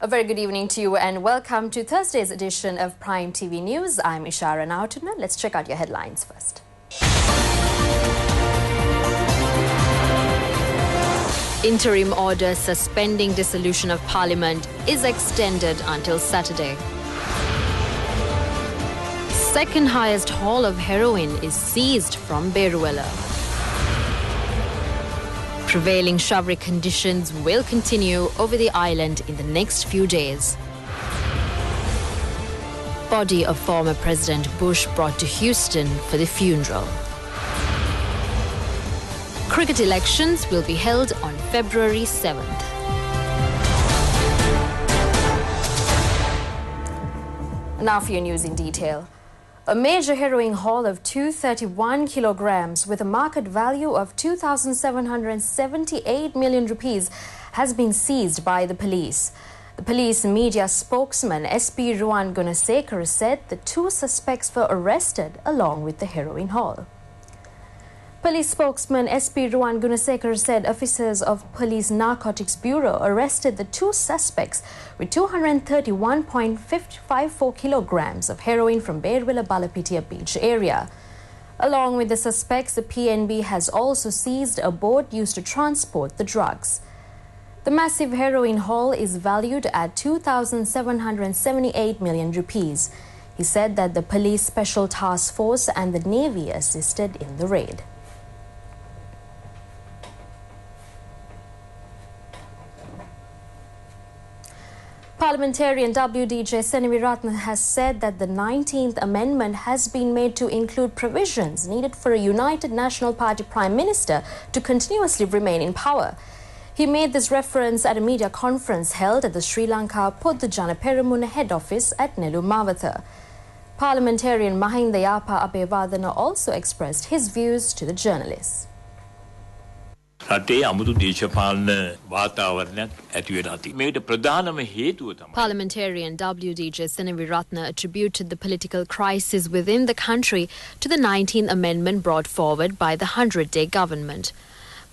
A very good evening to you and welcome to Thursday's edition of Prime TV News. I'm Ishara Nautuna. Let's check out your headlines first. Interim order suspending dissolution of Parliament is extended until Saturday. Second highest haul of heroin is seized from Beruwala. Prevailing showery conditions will continue over the island in the next few days. Body of former President Bush brought to Houston for the funeral. Cricket elections will be held on February 7th. Now for your news in detail. A major heroin haul of 231 kilograms with a market value of 2,778 million rupees has been seized by the police. The police media spokesman SP Ruan Gunasekar said the two suspects were arrested along with the heroin haul. Police spokesman SP Ruan Gunasekar said officers of Police Narcotics Bureau arrested the two suspects with 231.54 kilograms of heroin from Beruwala Balapitia Beach area. Along with the suspects, the PNB has also seized a boat used to transport the drugs. The massive heroin haul is valued at 2,778 million rupees. He said that the Police Special Task Force and the Navy assisted in the raid. Parliamentarian WDJ Senaviratne has said that the 19th Amendment has been made to include provisions needed for a United National Party Prime Minister to continuously remain in power. He made this reference at a media conference held at the Sri Lanka Poddujana Peramuna head office at Nelu Mawatha. Parliamentarian Mahinda Yapa Abeyewardena also expressed his views to the journalists. Parliamentarian WDJ Senaviratne attributed the political crisis within the country to the 19th Amendment brought forward by the 100-day government.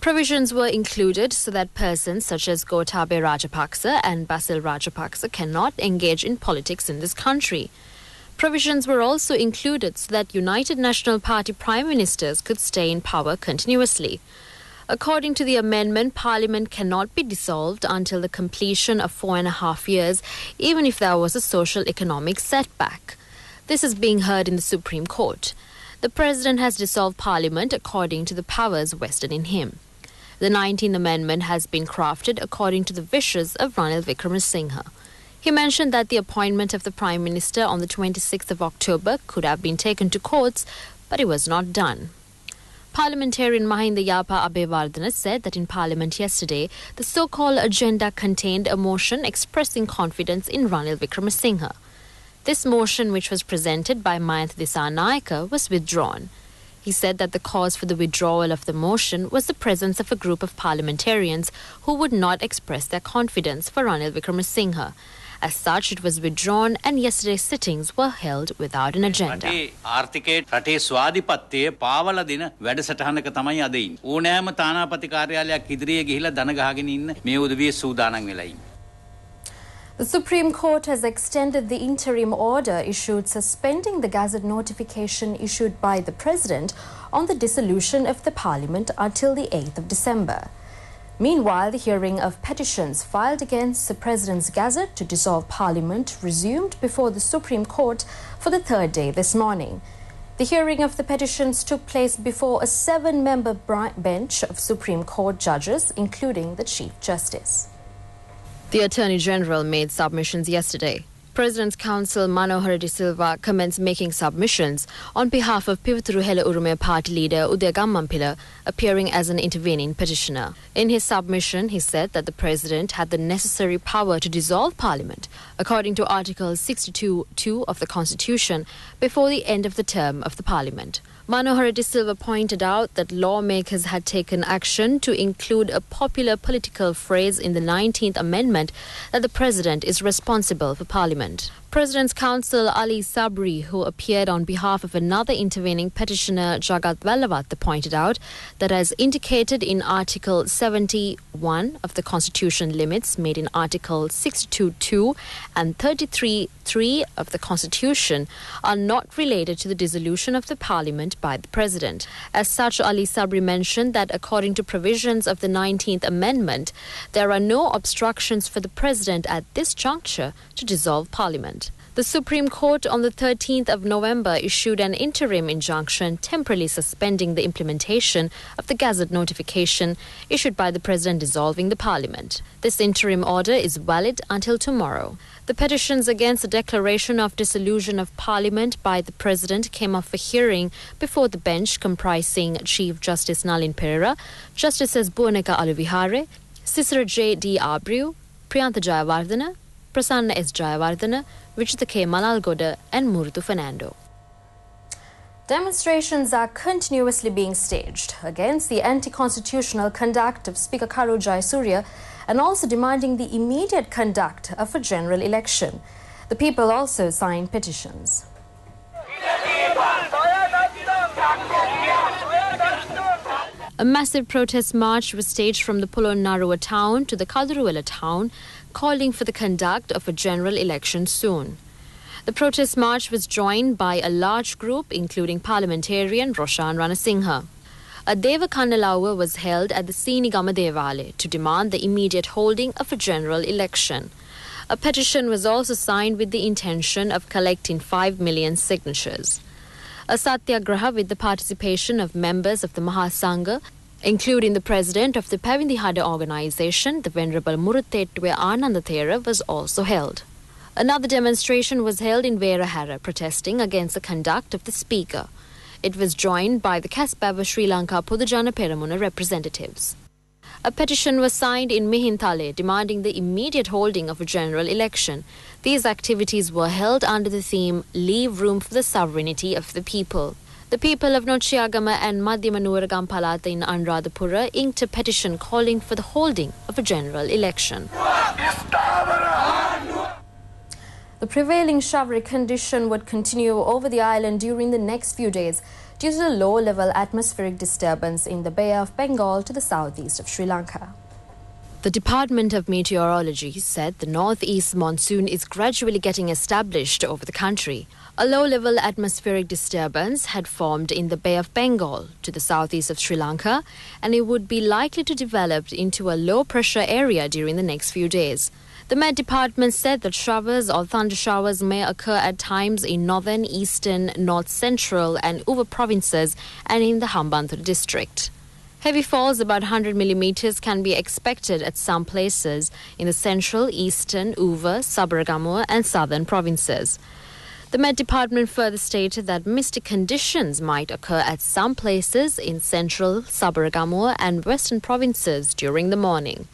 Provisions were included so that persons such as Gotabaya Rajapaksa and Basil Rajapaksa cannot engage in politics in this country. Provisions were also included so that United National Party Prime Ministers could stay in power continuously. According to the amendment, Parliament cannot be dissolved until the completion of 4.5 years, even if there was a social-economic setback. This is being heard in the Supreme Court. The President has dissolved Parliament according to the powers vested in him. The 19th Amendment has been crafted according to the wishes of Ranil Wickremesinghe. He mentioned that the appointment of the Prime Minister on the 26th of October could have been taken to courts, but it was not done. Parliamentarian Mahinda Yapa Abeyewardena said that in Parliament yesterday, the so-called agenda contained a motion expressing confidence in Ranil Wickremesinghe. This motion, which was presented by Mayanth Dissanayake, was withdrawn. He said that the cause for the withdrawal of the motion was the presence of a group of parliamentarians who would not express their confidence for Ranil Wickremesinghe. As such, it was withdrawn and yesterday's sittings were held without an agenda. The Supreme Court has extended the interim order issued suspending the Gazette notification issued by the President on the dissolution of the Parliament until the 8th of December. Meanwhile, the hearing of petitions filed against the President's Gazette to dissolve Parliament resumed before the Supreme Court for the third day this morning. The hearing of the petitions took place before a 7-member bench of Supreme Court judges, including the Chief Justice. The Attorney General made submissions yesterday. President's Counsel Manohara De Silva commenced making submissions on behalf of Pivuturu Hela Urume Party leader Udaya Gammanpila, appearing as an intervening petitioner. In his submission, he said that the President had the necessary power to dissolve Parliament, according to Article 62(2) of the Constitution, before the end of the term of the Parliament. Manohara De Silva pointed out that lawmakers had taken action to include a popular political phrase in the 19th Amendment that the President is responsible for Parliament. President's counsel Ali Sabri, who appeared on behalf of another intervening petitioner Jagat Vellavath, pointed out that as indicated in Article 71 of the Constitution, limits made in Article 62(2) and 33(3) of the Constitution are not related to the dissolution of the Parliament by the President. As such, Ali Sabri mentioned that according to provisions of the 19th Amendment, there are no obstructions for the President at this juncture to dissolve Parliament. The Supreme Court on the 13th of November issued an interim injunction temporarily suspending the implementation of the Gazette notification issued by the President dissolving the Parliament. This interim order is valid until tomorrow. The petitions against the declaration of dissolution of Parliament by the President came up for hearing before the bench comprising Chief Justice Nalin Pereira, Justices Bhuvaneka Aluvihare, Cicero J.D. Abreu, Priyantha Jayawardena, Prasanna S. Jayawardena, Vichita K. Malalgoda and Murthu Fernando. Demonstrations are continuously being staged against the anti-constitutional conduct of Speaker Karu Jayasuriya and also demanding the immediate conduct of a general election. The people also signed petitions. A massive protest march was staged from the Polonnaruwa town to the Kaduruwela town, calling for the conduct of a general election soon. The protest march was joined by a large group, including parliamentarian Roshan Ranasinghe. A Deva Kannalawa was held at the Sinigama Devale to demand the immediate holding of a general election. A petition was also signed with the intention of collecting 5 million signatures. A satyagraha with the participation of members of the Mahasangha, including the president of the Pavindihada organization, the Venerable Muruthettuwe Anandathera, was also held. Another demonstration was held in Verahara, protesting against the conduct of the speaker. It was joined by the Kasbava Sri Lanka Pudujana Peramuna representatives. A petition was signed in Mihintale demanding the immediate holding of a general election. These activities were held under the theme Leave Room for the Sovereignty of the People. The people of Nochiagama and Madhyama Nuwaragam Palata in Anuradhapura inked a petition calling for the holding of a general election. The prevailing showery condition would continue over the island during the next few days due to the low-level atmospheric disturbance in the Bay of Bengal to the southeast of Sri Lanka. The Department of Meteorology said the northeast monsoon is gradually getting established over the country. A low-level atmospheric disturbance had formed in the Bay of Bengal to the southeast of Sri Lanka, and it would be likely to develop into a low-pressure area during the next few days. The Met Department said that showers or thunder showers may occur at times in northern, eastern, north central and Uva provinces and in the Hambantota district. Heavy falls about 100 millimeters can be expected at some places in the central, eastern, Uva, Sabaragamuwa and southern provinces. The Met Department further stated that misty conditions might occur at some places in central, Sabaragamuwa and western provinces during the morning.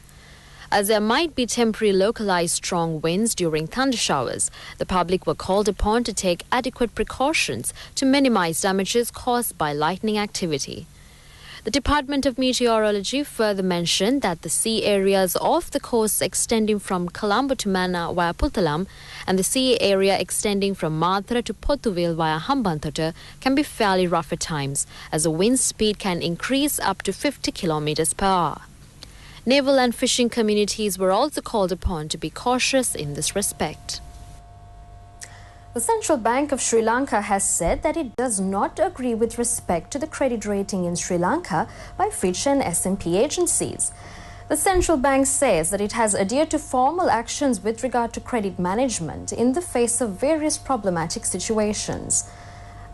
As there might be temporary localized strong winds during thunder showers, the public were called upon to take adequate precautions to minimize damages caused by lightning activity. The Department of Meteorology further mentioned that the sea areas off the coast extending from Colombo to Manna via Puttalam and the sea area extending from Madra to Pottuvel via Hambantota can be fairly rough at times, as the wind speed can increase up to 50 kilometers per hour. Naval and fishing communities were also called upon to be cautious in this respect. The Central Bank of Sri Lanka has said that it does not agree with respect to the credit rating in Sri Lanka by Fitch and S&P agencies. The Central Bank says that it has adhered to formal actions with regard to credit management in the face of various problematic situations.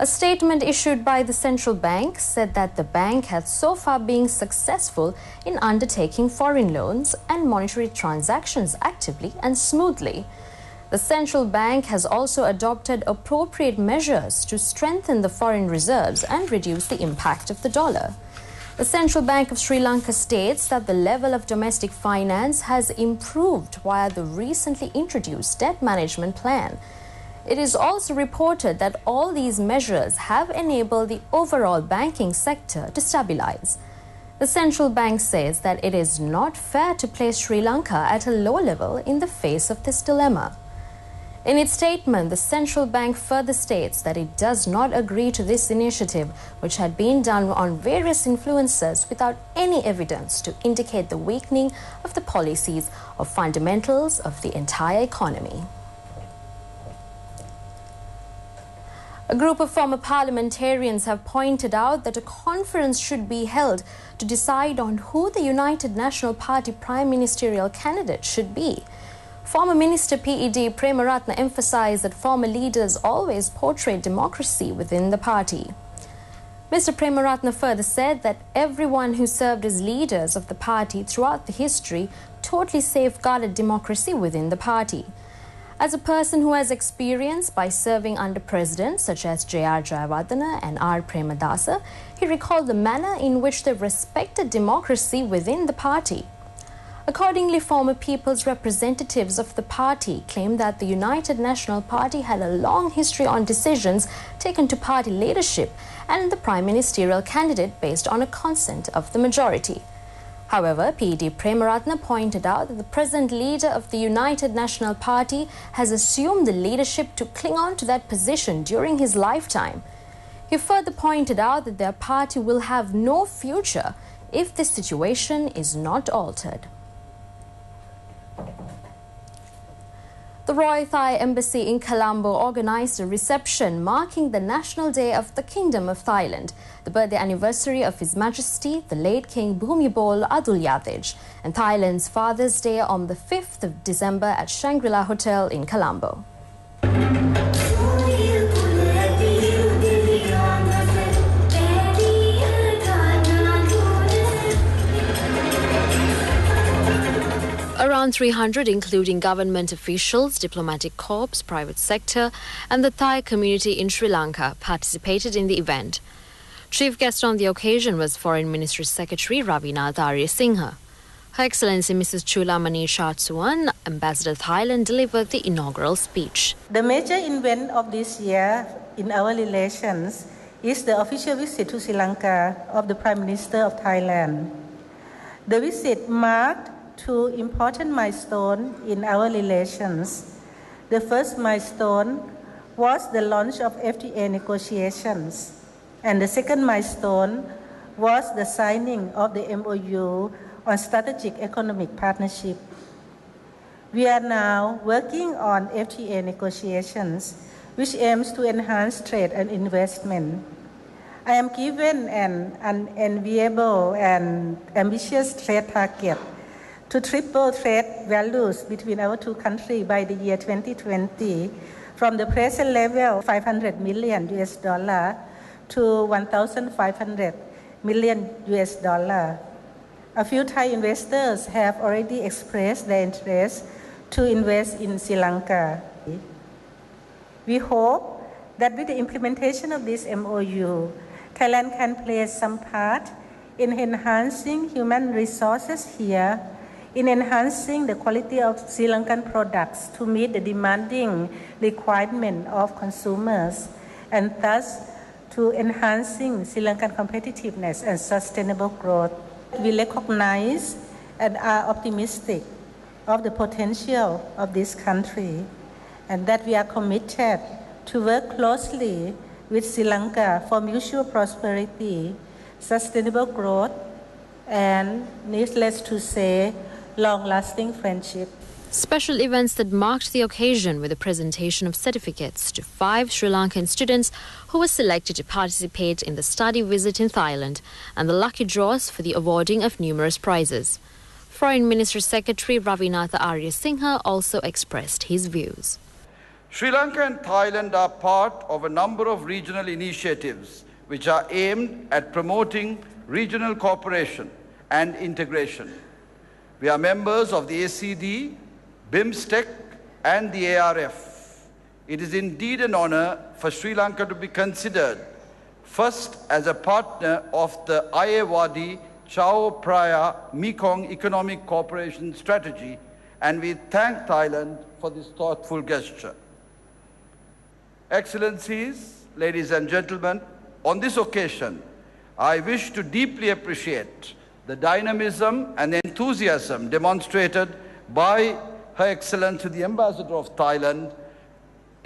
A statement issued by the Central Bank said that the bank has so far been successful in undertaking foreign loans and monetary transactions actively and smoothly. The Central Bank has also adopted appropriate measures to strengthen the foreign reserves and reduce the impact of the dollar. The Central Bank of Sri Lanka states that the level of domestic finance has improved via the recently introduced debt management plan. It is also reported that all these measures have enabled the overall banking sector to stabilize. The Central Bank says that it is not fair to place Sri Lanka at a low level in the face of this dilemma. In its statement, the central bank further states that it does not agree to this initiative, which had been done on various influencers without any evidence to indicate the weakening of the policies or fundamentals of the entire economy. A group of former parliamentarians have pointed out that a conference should be held to decide on who the United National Party prime ministerial candidate should be. Former Minister PED Premaratna emphasized that former leaders always portrayed democracy within the party. Mr. Premaratna further said that everyone who served as leaders of the party throughout the history totally safeguarded democracy within the party. As a person who has experience by serving under presidents such as J.R. Jayawardena and R. Premadasa, he recalled the manner in which they respected democracy within the party. Accordingly, former people's representatives of the party claimed that the United National Party had a long history on decisions taken to party leadership and the prime ministerial candidate based on a consent of the majority. However, PED Premaratna pointed out that the present leader of the United National Party has assumed the leadership to cling on to that position during his lifetime. He further pointed out that their party will have no future if this situation is not altered. The Royal Thai Embassy in Colombo organized a reception marking the National Day of the Kingdom of Thailand, the birthday anniversary of His Majesty, the late King Bhumibol Adulyadej, and Thailand's Father's Day on the 5th of December at Shangri-La Hotel in Colombo. Around 300, including government officials, diplomatic corps, private sector, and the Thai community in Sri Lanka, participated in the event. Chief guest on the occasion was Foreign Ministry Secretary Ravinatha Ariyasinghe. Her Excellency Mrs. Chulamani Chatsuwan, Ambassador Thailand, delivered the inaugural speech. The major event of this year in our relations is the official visit to Sri Lanka of the Prime Minister of Thailand. The visit marked two important milestones in our relations. The first milestone was the launch of FTA negotiations, and the second milestone was the signing of the MOU on strategic economic partnership. We are now working on FTA negotiations, which aims to enhance trade and investment. I am given an unenviable and ambitious trade target to triple trade values between our two countries by the year 2020, from the present level $500 million to 1,500 million US dollar. A few Thai investors have already expressed their interest to invest in Sri Lanka. We hope that with the implementation of this MOU, Thailand can play some part in enhancing human resources here, in enhancing the quality of Sri Lankan products to meet the demanding requirement of consumers, and thus to enhancing Sri Lankan competitiveness and sustainable growth. We recognize and are optimistic of the potential of this country, and that we are committed to work closely with Sri Lanka for mutual prosperity, sustainable growth, and needless to say, long-lasting friendship. Special events that marked the occasion were the presentation of certificates to 5 Sri Lankan students who were selected to participate in the study visit in Thailand, and the lucky draws for the awarding of numerous prizes. Foreign Ministry Secretary Ravinatha Ariyasinghe also expressed his views. Sri Lanka and Thailand are part of a number of regional initiatives which are aimed at promoting regional cooperation and integration. We are members of the ACD, BIMSTEC, and the ARF. It is indeed an honor for Sri Lanka to be considered first as a partner of the Ayeyarwady Chao Phraya Mekong Economic Cooperation Strategy, and we thank Thailand for this thoughtful gesture. Excellencies, ladies and gentlemen, on this occasion, I wish to deeply appreciate the dynamism and enthusiasm demonstrated by Her Excellency the Ambassador of Thailand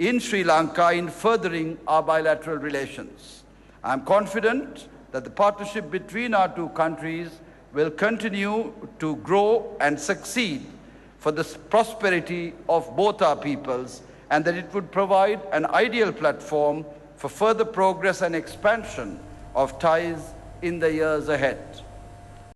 in Sri Lanka in furthering our bilateral relations. I am confident that the partnership between our two countries will continue to grow and succeed for the prosperity of both our peoples, and that it would provide an ideal platform for further progress and expansion of ties in the years ahead.